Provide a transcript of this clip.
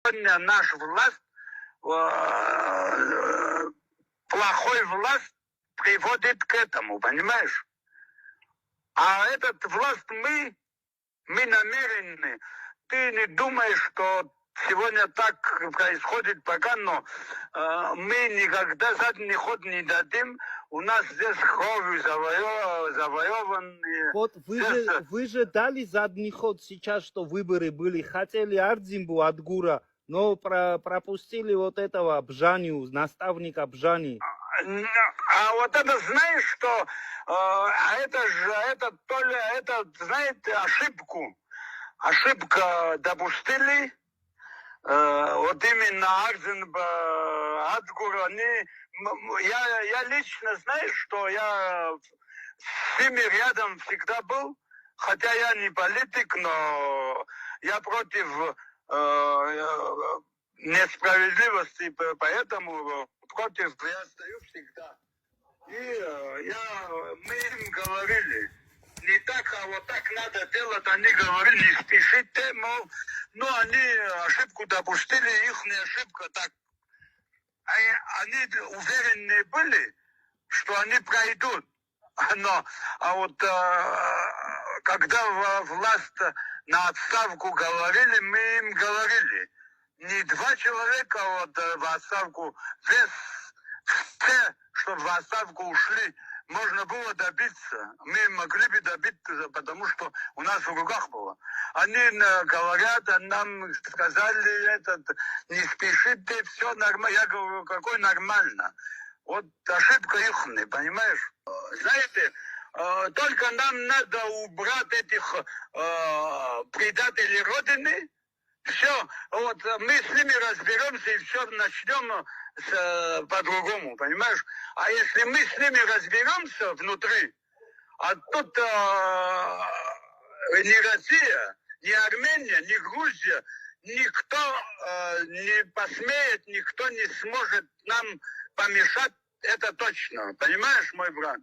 сегодня наша власть, плохой власть приводит к этому, понимаешь? А этот власть мы намерены. Ты не думаешь, что сегодня так происходит пока, но мы никогда задний ход не дадим. У нас здесь кровью завоеванные. Вот Здесь, вы же дали задний ход сейчас, что выборы были. Хотели Ардзимбу от ГУРа, но пропустили вот этого Бжаню, наставника Бжани. А вот это знаешь, что это, знаете, ошибка допустили, вот именно Ардгур, я лично, знаешь, что я с ними рядом всегда был, хотя я не политик, но я против несправедливости, поэтому против я стою всегда. И мы им говорили, не так, а вот так надо делать, они говорили, не спешите, мол, но они ошибку допустили, их не ошибка, так. Они уверены были, что они пройдут. Но, когда власть на отставку говорили, мы им говорили, не 2 человека в отставку, все, чтобы в отставку ушли, можно было добиться. Мы могли бы добиться, потому что у нас в руках было. Они говорят, нам сказали, не спешите, все нормально. Я говорю, какой нормально? Вот ошибка их, понимаешь? Знаете, только нам надо убрать этих предателей Родины. Все, вот мы с ними разберемся и все начнем по-другому, понимаешь? А если мы с ними разберемся внутри, а тут ни Россия, ни Армения, ни Грузия, никто не посмеет, никто не сможет нам помешать, это точно, понимаешь, мой брат?